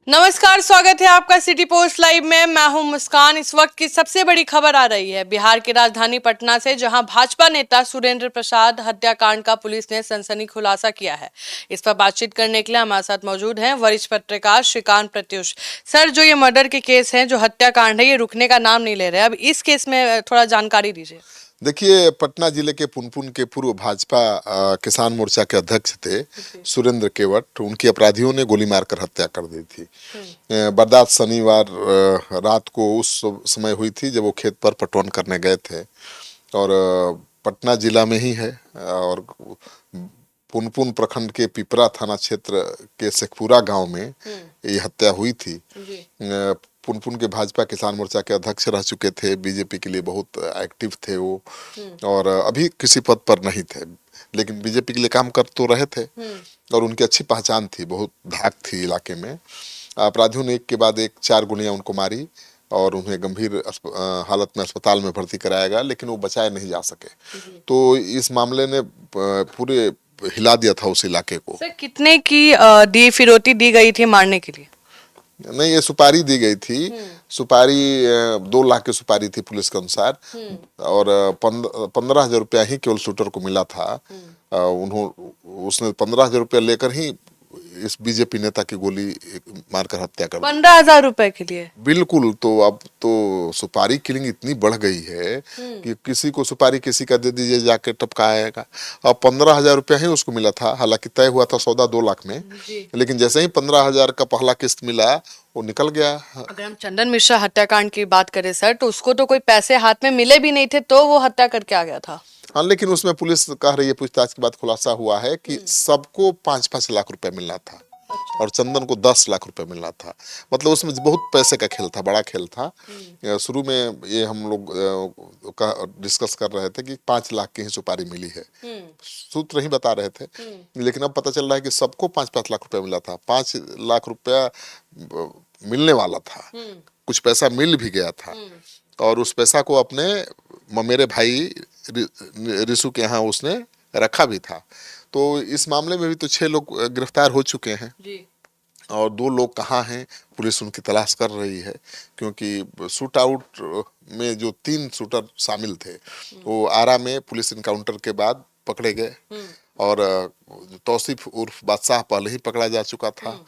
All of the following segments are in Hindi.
नमस्कार, स्वागत है आपका सिटी पोस्ट लाइव में। मैं हूं मुस्कान। इस वक्त की सबसे बड़ी खबर आ रही है बिहार की राजधानी पटना से, जहां भाजपा नेता सुरेंद्र प्रसाद हत्याकांड का पुलिस ने सनसनी खुलासा किया है। इस पर बातचीत करने के लिए हमारे साथ मौजूद हैं वरिष्ठ पत्रकार श्रीकांत प्रत्युष। सर, जो ये मर्डर के केस हैं, जो हत्याकांड है, ये रुकने का नाम नहीं ले रहे। अब इस केस में थोड़ा जानकारी दीजिए। देखिए, पटना जिले के पुनपुन के पूर्व भाजपा किसान मोर्चा के अध्यक्ष थे सुरेंद्र केवट। उनकी अपराधियों ने गोली मारकर हत्या कर दी थी। वारदात शनिवार रात को उस समय हुई थी जब वो खेत पर पटवन करने गए थे और पटना जिला में ही है और पुनपुन प्रखंड के पिपरा थाना क्षेत्र के शेखपुरा गांव में ये हत्या हुई थी। पुनपुन के भाजपा किसान मोर्चा के अध्यक्ष रह चुके थे, बीजेपी के लिए बहुत एक्टिव थे वो और अभी किसी पद पर नहीं थे, लेकिन बीजेपी के लिए काम कर तो रहे थे और उनकी अच्छी पहचान थी, बहुत धाक थी इलाके में। अपराधियों ने एक के बाद एक 4 गोलियां उनको मारी और उन्हें गंभीर हालत में अस्पताल में भर्ती कराया गया, लेकिन वो बचाए नहीं जा सके। तो इस मामले ने पूरे हिला दिया था उस इलाके को। सर, कितने की दी फिरौती दी गई थी मारने के लिए? नहीं, ये सुपारी दी गई थी। सुपारी 2 लाख की सुपारी थी पुलिस के अनुसार और 15,000 रुपया ही केवल शूटर को मिला था। उसने 15,000 रुपया लेकर ही इस बीजेपी नेता की गोली मारकर हत्या कर दी। 15,000 रुपए के लिए? बिल्कुल। तो अब तो सुपारी किलिंग इतनी बढ़ गई है कि किसी को सुपारी किसी का दे दीजिए, जाके टपकाएगा। अब 15,000 रुपया ही उसको मिला था। हालांकि तय हुआ था सौदा 2 लाख में, लेकिन जैसे ही 15,000 का पहला किस्त मिला वो निकल गया। अगर हम चंदन मिश्रा हत्याकांड की बात करें सर, तो उसको तो कोई पैसे हाथ में मिले भी नहीं थे, तो वो हत्या करके आ गया था। हाँ, लेकिन उसमें पुलिस कह रही है, पूछताछ के बाद खुलासा हुआ है कि सबको 5-5 लाख रुपए मिलना था और चंदन को 10 लाख रुपए मिलना था। मतलब उसमें बहुत पैसे का खेल था, बड़ा खेल था। शुरू में ये हम लोग डिस्कस कर रहे थे कि 5 लाख की ही सुपारी मिली है, सूत्र ही बता रहे थे, लेकिन अब पता चल रहा है कि सबको 5-5 लाख रुपया मिला था। 5 लाख रुपया मिलने वाला था, कुछ पैसा मिल भी गया था और उस पैसा को अपने ममेरे भाई रिसु के यहाँ उसने रखा भी था। तो इस मामले में भी तो 6 लोग गिरफ्तार हो चुके हैं और 2 लोग कहाँ हैं, पुलिस उनकी तलाश कर रही है, क्योंकि शूट आउट में जो 3 शूटर शामिल थे वो आरा में पुलिस इनकाउंटर के बाद पकड़े गए और तौसीफ उर्फ बादशाह पहले ही पकड़ा जा चुका था,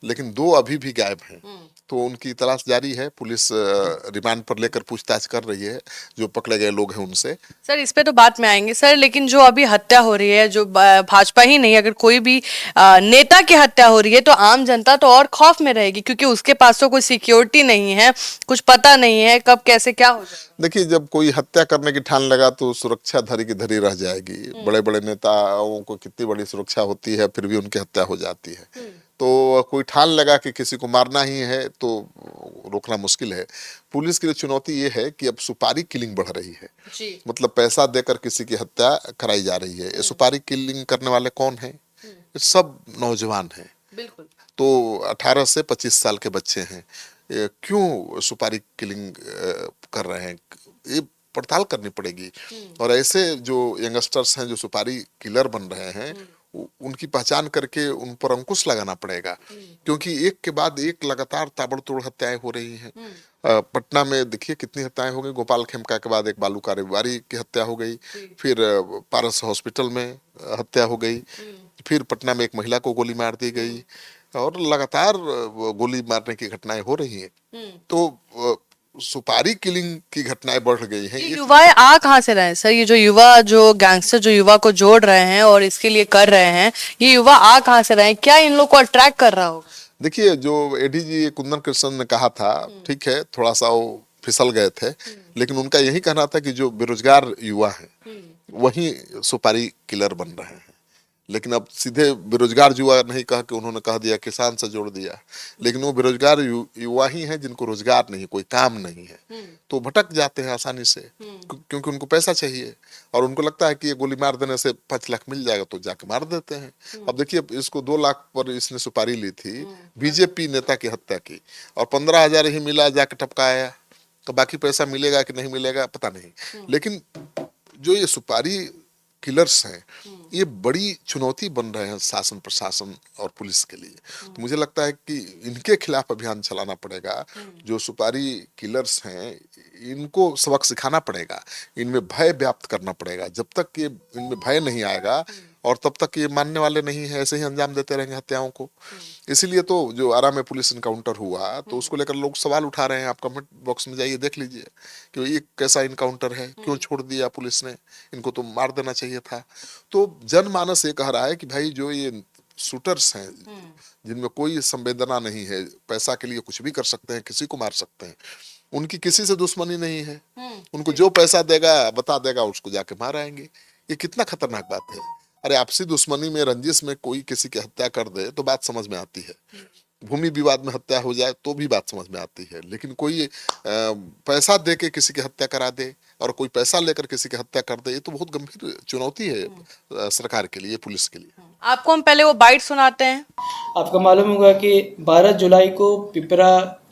लेकिन 2 अभी भी गायब हैं। तो उनकी तलाश जारी है। पुलिस रिमांड पर लेकर पूछताछ कर रही है जो पकड़े गए लोग हैं उनसे। सर, इस पे तो बात में आएंगे सर, लेकिन जो अभी हत्या हो रही है, जो भाजपा ही नहीं, अगर कोई भी नेता की हत्या हो रही है तो आम जनता तो और खौफ में रहेगी, क्योंकि उसके पास तो कोई सिक्योरिटी नहीं है, कुछ पता नहीं है कब कैसे क्या हो जाए। देखिए, जब कोई हत्या करने की ठान लगा तो सुरक्षा धरी की धरी रह जाएगी। बड़े बड़े नेताओं को कितनी बड़ी सुरक्षा होती है, फिर भी उनकी हत्या हो जाती है। तो कोई ठान लगा कि किसी को मारना ही है तो रोकना मुश्किल है। पुलिस के लिए चुनौती ये है कि अब सुपारी किलिंग बढ़ रही है, मतलब पैसा देकर किसी की हत्या कराई जा रही है। ये सुपारी किलिंग करने वाले कौन हैं? ये सब नौजवान हैं। बिल्कुल। तो 18 से 25 साल के बच्चे हैं। क्यों सुपारी किलिंग कर रहे हैं? ये पड़ताल करनी पड़ेगी और ऐसे जो यंगस्टर्स हैं जो सुपारी किलर बन रहे हैं उनकी पहचान करके उन पर अंकुश लगाना पड़ेगा, क्योंकि एक के बाद एक लगातार ताबड़तोड़ हत्याएं हो रही हैं। पटना में देखिए कितनी हत्याएं हो गई। गोपाल खेमका के बाद एक बालू कारोबारी की हत्या हो गई, फिर पारस हॉस्पिटल में हत्या हो गई, फिर पटना में एक महिला को गोली मार दी गई और लगातार गोली मारने की घटनाएं हो रही हैं। तो सुपारी किलिंग की घटनाएं बढ़ गई हैं। ये युवाएं आ कहाँ से रहे हैं सर? ये जो युवा, जो गैंगस्टर जो युवा को जोड़ रहे हैं और इसके लिए कर रहे हैं, ये युवा आ कहाँ से रहे हैं? क्या इन लोग को अट्रैक्ट कर रहा होगा? देखिए, जो एडीजी कुंदन कृष्ण ने कहा था, ठीक है, थोड़ा सा वो फिसल गए थे, लेकिन उनका यही कहना था कि जो बेरोजगार युवा हैं वही सुपारी किलर बन रहे हैं। लेकिन अब सीधे बेरोजगार युवा नहीं कह के उन्होंने कह दिया, किसान से जोड़ दिया, लेकिन वो बेरोजगार युवा ही हैं जिनको रोजगार नहीं, कोई काम नहीं है, तो भटक जाते हैं आसानी से, क्योंकि उनको पैसा चाहिए और उनको लगता है कि ये गोली मार देने से 5 लाख मिल जाएगा तो जाके मार देते हैं। अब देखिए, इसको 2 लाख पर इसने सुपारी ली थी, बीजेपी नेता की हत्या की, और 15,000 ही मिला, जाके टपकाया, तो बाकी पैसा मिलेगा कि नहीं मिलेगा पता नहीं। लेकिन जो ये सुपारी किलर्स हैं, ये बड़ी चुनौती बन रहे हैं शासन प्रशासन और पुलिस के लिए। तो मुझे लगता है कि इनके खिलाफ अभियान चलाना पड़ेगा। जो सुपारी किलर्स हैं इनको सबक सिखाना पड़ेगा, इनमें भय व्याप्त करना पड़ेगा। जब तक ये इनमें भय नहीं आएगा और तब तक ये मानने वाले नहीं है, ऐसे ही अंजाम देते रहेंगे हत्याओं को। इसीलिए तो जो आरा में पुलिस इनकाउंटर हुआ तो उसको लेकर लोग सवाल उठा रहे हैं। आप कमेंट बॉक्स में जाइए देख लीजिए कि ये कैसा इनकाउंटर है, क्यों छोड़ दिया पुलिस ने, इनको तो मार देना चाहिए था। तो जनमानस ये कह रहा है कि भाई जो ये शूटर्स हैं जिनमें कोई संवेदना नहीं है, पैसा के लिए कुछ भी कर सकते हैं, किसी को मार सकते हैं, उनकी किसी से दुश्मनी नहीं है, उनको जो पैसा देगा बता देगा उसको जाके मार आएंगे। ये कितना खतरनाक बात है। अरे आपसी दुश्मनी में रंजिश में कोई किसी की हत्या कर दे तो बात समझ में आती है, भूमि विवाद में हत्या हो जाए तो भी बात समझ में आती है, लेकिन कोई पैसा दे के किसी की हत्या करा दे और कोई पैसा लेकर किसी की हत्या कर दे, ये तो बहुत गंभीर चुनौती है सरकार के लिए, पुलिस के लिए। आपको हम पहले वो बाइट सुनाते हैं। आपको मालूम होगा कि 12 जुलाई को पिपरा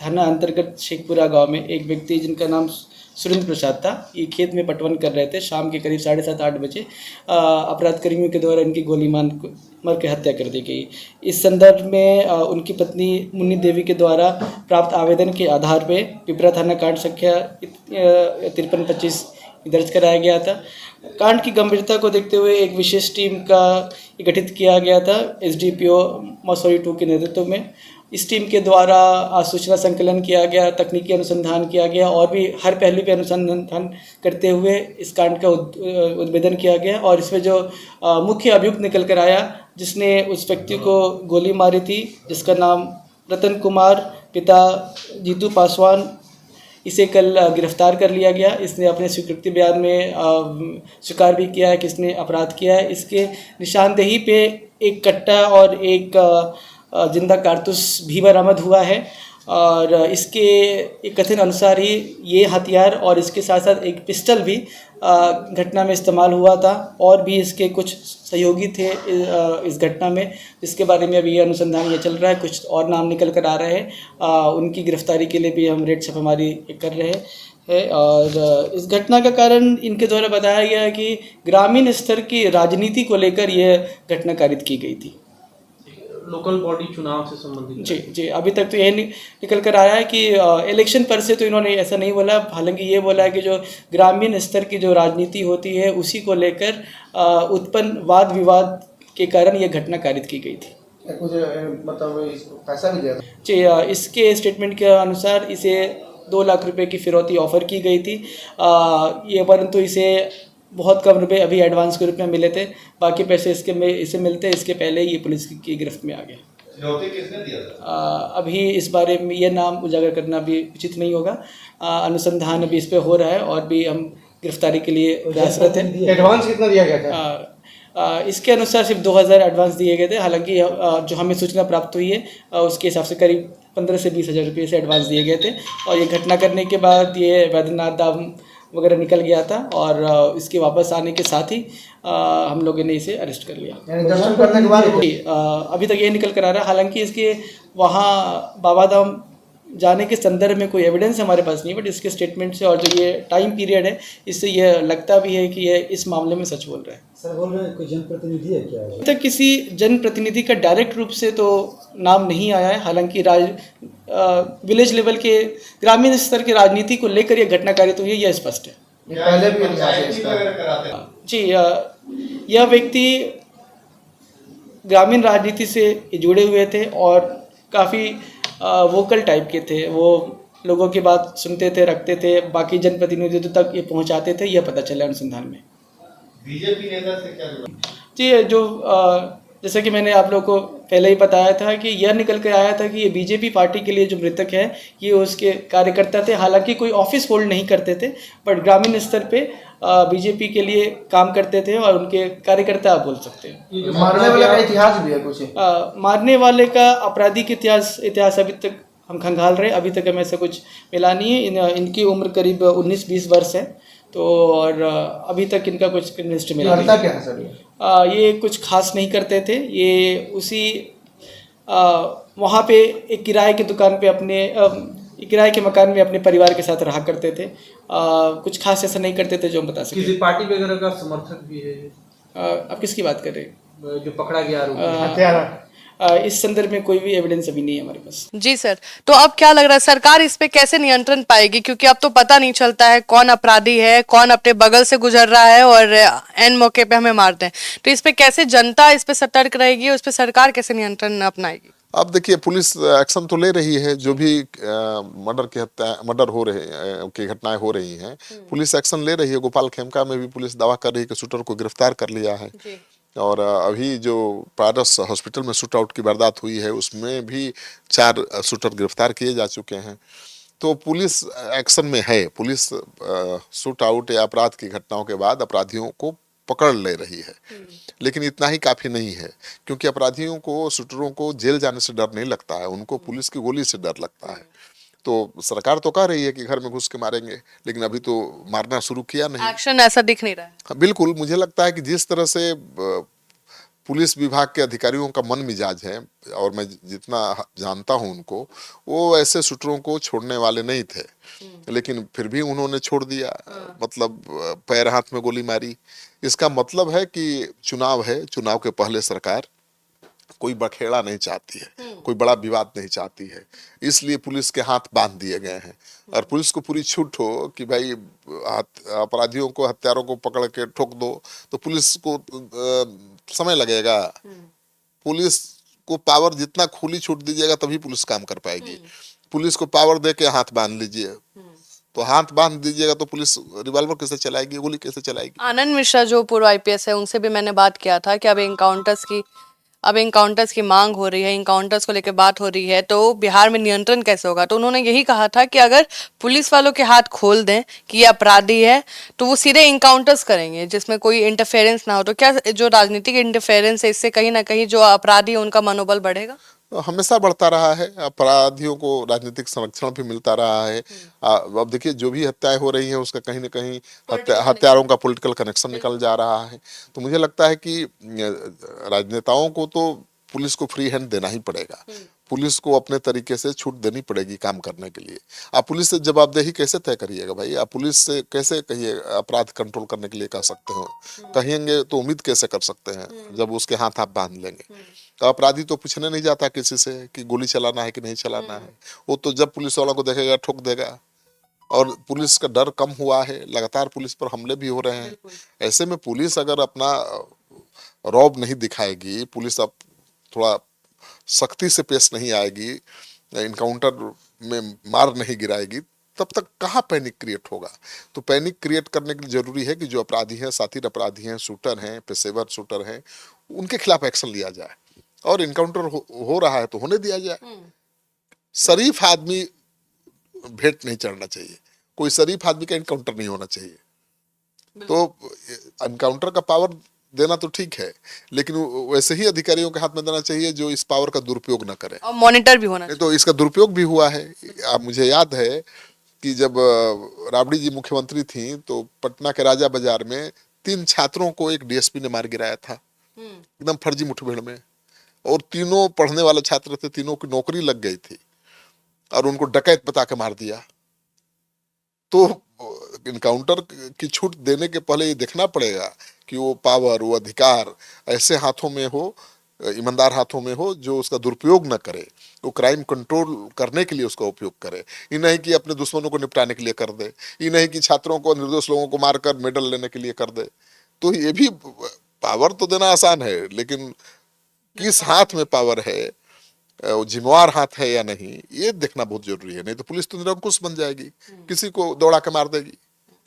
थाना अंतर्गत शेखपुरा गांव में एक व्यक्ति जिनका नाम सुरेंद्र प्रसाद था, ये खेत में पटवन कर रहे थे। शाम के करीब 7:30-8 बजे अपराध कर्मियों के द्वारा इनकी गोली मार के हत्या कर दी गई। इस संदर्भ में उनकी पत्नी मुन्नी देवी के द्वारा प्राप्त आवेदन के आधार पर पिपरा थाना कांड संख्या 5325 दर्ज कराया गया था। कांड की गंभीरता को देखते हुए एक विशेष टीम का गठित किया गया था एसडीपीओ मसौरी 2 के नेतृत्व में। इस टीम के द्वारा सूचना संकलन किया गया, तकनीकी अनुसंधान किया गया और भी हर पहलू पे अनुसंधान करते हुए इस कांड का उद्भेदन किया गया। और इसमें जो मुख्य अभियुक्त निकल कर आया जिसने उस व्यक्ति को गोली मारी थी, जिसका नाम रतन कुमार पिता जीतू पासवान, इसे कल गिरफ्तार कर लिया गया। इसने अपने स्वीकृति बयान में स्वीकार भी किया है कि इसने अपराध किया है। इसके निशानदेही पे एक कट्टा और एक जिंदा कारतूस भी बरामद हुआ है और इसके एक कथन अनुसार ही ये हथियार और इसके साथ साथ एक पिस्टल भी घटना में इस्तेमाल हुआ था और भी इसके कुछ सहयोगी थे इस घटना में, जिसके बारे में अभी ये अनुसंधान ये चल रहा है। कुछ और नाम निकल कर आ रहे हैं, उनकी गिरफ्तारी के लिए भी हम रेड छापेमारी कर रहे हैं। और इस घटना का कारण इनके द्वारा बताया गया है कि ग्रामीण स्तर की राजनीति को लेकर यह घटना कारित की गई थी। लोकल बॉडी चुनाव से संबंधित जी, अभी तक तो यह निकल कर आया है कि इलेक्शन पर से तो इन्होंने ऐसा नहीं बोला, हालांकि ये बोला है कि जो ग्रामीण स्तर की जो राजनीति होती है उसी को लेकर उत्पन्न वाद विवाद के कारण ये घटना कारित की गई थी। कुछ मतलब पैसा भी दिया था जी, इसके स्टेटमेंट के अनुसार इसे 2 लाख रुपए की फिरौती ऑफर की गई थी, ये परंतु इसे बहुत कम रुपए अभी एडवांस के रूप में मिले थे, बाकी पैसे इसे मिलते इसके पहले ये पुलिस की गिरफ्त में आ गया। फिरौती किसने दिया था? अभी इस बारे में ये नाम उजागर करना भी उचित नहीं होगा। अनुसंधान अभी इस पे हो रहा है और भी हम गिरफ्तारी के लिए प्रयासरत हैं। एडवांस कितना दिया गया था? इसके अनुसार सिर्फ 2000 एडवांस दिए गए थे, हालांकि जो हमें सूचना प्राप्त हुई है उसके हिसाब से करीब 15 से 20 हज़ार रुपये से एडवांस दिए गए थे। और ये घटना करने के बाद ये वैद्यनाथ धाम वगैरह निकल गया था और इसके वापस आने के साथ ही हम लोगों ने इसे अरेस्ट कर लिया। दर्शन करने के बाद अभी तक ये निकल कर आ रहा है, हालांकि इसके वहाँ बाबा धाम जाने के संदर्भ में कोई एविडेंस हमारे पास नहीं, बट इसके स्टेटमेंट से और जो ये टाइम पीरियड है इससे ये लगता भी है कि ये इस मामले में सच बोल रहा है। सर बोल रहे हैं कोई जनप्रतिनिधि है क्या? अभी तक किसी जनप्रतिनिधि का डायरेक्ट रूप से तो नाम नहीं आया है, हालांकि विलेज लेवल के ग्रामीण स्तर की राजनीति को लेकर यह घटना कारित हुई है, यह स्पष्ट है। पहले भी इतिहास है इसका। जी, यह व्यक्ति ग्रामीण राजनीति से जुड़े हुए थे और काफ़ी वोकल टाइप के थे। वो लोगों की बात सुनते थे, रखते थे, बाकी जनप्रतिनिधियों तक ये पहुंचाते थे, यह पता चला अनुसंधान में। बीजेपी नेता से क्या जुड़ा? जी, जो जैसा कि मैंने आप लोगों को पहले ही बताया था कि यह निकल कर आया था कि ये बीजेपी पार्टी के लिए जो मृतक है ये उसके कार्यकर्ता थे। हालांकि कोई ऑफिस होल्ड नहीं करते थे, बट ग्रामीण स्तर पे बीजेपी के लिए काम करते थे और उनके कार्यकर्ता आप बोल सकते हैं। मारने वाले का इतिहास भी है कुछ? मारने वाले का आपराधिक इतिहास अभी तक हम खंगाल रहे, अभी तक हमें ऐसा कुछ मिला नहीं है। इनकी उम्र करीब 19-20 वर्ष है, तो और अभी तक इनका कुछ लिस्ट मिला नहीं। क्या है सर? ये कुछ खास नहीं करते थे। ये उसी वहाँ पे एक किराए की दुकान पे अपने किराए के मकान में अपने परिवार के साथ रहा करते थे। कुछ खास ऐसा नहीं करते थे जो हम बता सकें। किसी पार्टी वगैरह का समर्थक भी है? आप किसकी बात कर रहे हैं? जो पकड़ा गया आरोपी इस संदर्भ में कोई भी एविडेंस अभी नहीं है हमारे पास। जी सर, तो अब क्या लग रहा है सरकार इस पे कैसे नियंत्रण पाएगी, क्योंकि अब तो पता नहीं चलता है कौन अपराधी है, कौन अपने बगल से गुजर रहा है और एन मौके पे हमें मारते हैं। तो इस पे कैसे जनता इस पे सतर्क रहेगी और उस पे सरकार कैसे नियंत्रण अपनाएगी? अब देखिए, पुलिस एक्शन तो ले रही है। जो भी मर्डर हो रहे की घटनाएं हो रही हैं, पुलिस एक्शन ले रही है। गोपाल खेमका में भी पुलिस दावा कर रही है कि शूटर को गिरफ्तार कर लिया है। और अभी जो पारस हॉस्पिटल में शूट आउट की वारदात हुई है, उसमें भी 4 शूटर गिरफ्तार किए जा चुके हैं। तो पुलिस एक्शन में है। पुलिस शूट आउट या अपराध की घटनाओं के बाद अपराधियों को पकड़ ले रही है, लेकिन इतना ही काफी नहीं है, क्योंकि अपराधियों को, शूटरों को जेल जाने से डर नहीं लगता है, उनको पुलिस की गोली से डर लगता है। तो सरकार तो कह रही है कि घर में घुस के मारेंगे, लेकिन अभी तो मारना शुरू किया नहीं। एक्शन ऐसा दिख नहीं रहा है। हाँ, बिल्कुल। मुझे लगता है कि जिस तरह से पुलिस विभाग के अधिकारियों का मन मिजाज है, और मैं जितना जानता हूं उनको, वो ऐसे शूटरों को छोड़ने वाले नहीं थे, लेकिन फिर भी उन्होंने छोड़ दिया। मतलब पैर हाथ में गोली मारी। इसका मतलब है कि चुनाव है, चुनाव के पहले सरकार कोई बखेड़ा नहीं चाहती है, कोई बड़ा विवाद नहीं चाहती है, इसलिए पुलिस के हाथ बांध दिए गए हैं। और पुलिस को पूरी छूट हो कि भाई अपराधियों को, हत्यारों को पकड़ के ठोक दो, तो पुलिस को समय लगेगा। पुलिस को पावर जितना खुली छूट दीजिएगा तभी पुलिस काम कर पाएगी। पुलिस को पावर दे के हाथ बांध लीजिए, तो हाथ बांध दीजिएगा तो पुलिस रिवॉल्वर कैसे चलाएगी, गोली कैसे चलाएगी? आनंद मिश्रा जो पूर्व आईपीएस है, उनसे भी मैंने बात किया था कि अब इनकाउंटर्स की मांग हो रही है, इनकाउंटर्स को लेकर बात हो रही है, तो बिहार में नियंत्रण कैसे होगा? तो उन्होंने यही कहा था कि अगर पुलिस वालों के हाथ खोल दें कि ये अपराधी है, तो वो सीधे इनकाउंटर्स करेंगे जिसमें कोई इंटरफेरेंस ना हो। तो क्या जो राजनीतिक इंटरफेरेंस है, इससे कहीं ना कहीं जो अपराधी है उनका मनोबल बढ़ेगा? हमेशा बढ़ता रहा है। अपराधियों को राजनीतिक संरक्षण भी मिलता रहा है। अब देखिए, जो भी हत्याएं हो रही हैं उसका कहीं न कहीं हत्यारों का पॉलिटिकल कनेक्शन निकल जा रहा है। तो मुझे लगता है कि राजनेताओं को तो पुलिस को फ्री हैंड देना ही पड़ेगा। पुलिस को अपने तरीके से छूट देनी पड़ेगी काम करने के लिए। आप पुलिस से जवाबदेही कैसे तय करिएगा भाई? आप पुलिस से कैसे कहिए अपराध कंट्रोल करने के लिए कह सकते हो? कहेंगे तो उम्मीद कैसे कर सकते हैं जब उसके हाथ आप बांध लेंगे? तो अपराधी तो पूछने नहीं जाता किसी से कि गोली चलाना है कि नहीं चलाना है। वो तो जब पुलिस वालों को देखेगा ठोक देगा। और पुलिस का डर कम हुआ है, लगातार पुलिस पर हमले भी हो रहे हैं। ऐसे में पुलिस अगर अपना रौब नहीं दिखाएगी, पुलिस अब थोड़ा सख्ती से पेश नहीं आएगी, इनकाउंटर में मार नहीं गिराएगी, तब तक कहाँ पैनिक क्रिएट होगा? तो पैनिक क्रिएट करने के लिए जरूरी है कि जो अपराधी हैं, साथी अपराधी हैं, शूटर हैं, पेशेवर शूटर हैं, उनके खिलाफ एक्शन लिया जाए। और इनकाउंटर हो रहा है तो होने दिया जाए। शरीफ आदमी भेंट नहीं चढ़ना चाहिए, कोई शरीफ आदमी का इनकाउंटर नहीं होना चाहिए। तो इनकाउंटर का पावर देना तो ठीक है, लेकिन वैसे ही अधिकारियों के हाथ में देना चाहिए जो इस पावर का दुरुपयोग ना करें। और मॉनिटर भी होना नहीं तो इसका दुरुपयोग भी हुआ है। आप, मुझे याद है कि जब राबड़ी जी मुख्यमंत्री थी तो पटना के राजा बाजार में 3 छात्रों को एक डीएसपी ने मार गिराया था, एकदम फर्जी मुठभेड़ में। और तीनों पढ़ने वाले छात्र थे, तीनों की नौकरी लग गई थी, और उनको डकैत बता के मार दिया। तो इनकाउंटर की छूट देने के पहले ये देखना पड़ेगा कि वो पावर, वो अधिकार ऐसे हाथों में हो, ईमानदार हाथों में हो, जो उसका दुरुपयोग न करे, वो क्राइम कंट्रोल करने के लिए उसका उपयोग करे। ये नहीं कि अपने दुश्मनों को निपटाने के लिए कर दे, ये नहीं कि छात्रों को, निर्दोष लोगों को मारकर मेडल लेने के लिए कर दे। तो ये भी, पावर तो देना आसान है, लेकिन किस हाथ में पावर है, जिम्मेवार हाथ है या नहीं, ये देखना बहुत जरूरी है। नहीं तो पुलिस तो निरंकुश बन जाएगी, किसी को दौड़ा के मार देगी,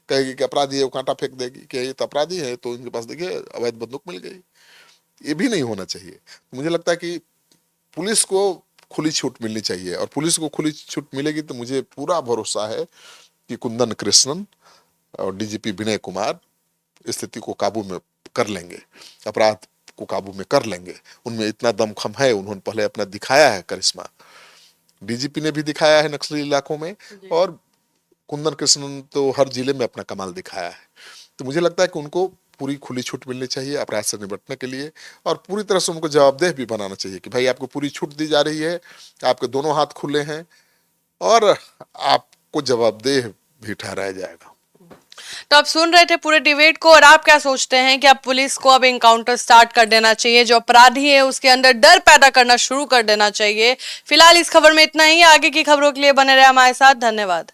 कहेगी कि अपराधी है, वो कांटा फेंक देगी कि ये तो अपराधी है, तो इनके पास देखिए अवैध बंदूक मिल गई। ये भी नहीं होना चाहिए। मुझे लगता है कि पुलिस को खुली छूट मिलनी चाहिए, और पुलिस को खुली छूट मिलेगी तो मुझे पूरा भरोसा है कि कुंदन कृष्णन और डीजीपी विनय कुमार स्थिति को काबू में कर लेंगे, अपराध को काबू में कर लेंगे। उनमें इतना दमखम है, उन्होंने पहले अपना दिखाया है करिश्मा। डीजीपी ने भी दिखाया है नक्सली इलाकों में, और कुंदन कृष्णन तो हर जिले में अपना कमाल दिखाया है। तो मुझे लगता है कि उनको पूरी खुली छूट मिलनी चाहिए अपराध से निपटने के लिए, और पूरी तरह से उनको जवाबदेह भी बनाना चाहिए कि भाई आपको पूरी छूट दी जा रही है, आपके दोनों हाथ खुले हैं, और आपको जवाबदेह भी ठहराया जाएगा। तो आप सुन रहे थे पूरे डिबेट को, और आप क्या सोचते हैं कि अब पुलिस को अब एनकाउंटर स्टार्ट कर देना चाहिए, जो अपराधी है उसके अंदर डर पैदा करना शुरू कर देना चाहिए? फिलहाल इस खबर में इतना ही। आगे की खबरों के लिए बने रहे हमारे साथ। धन्यवाद।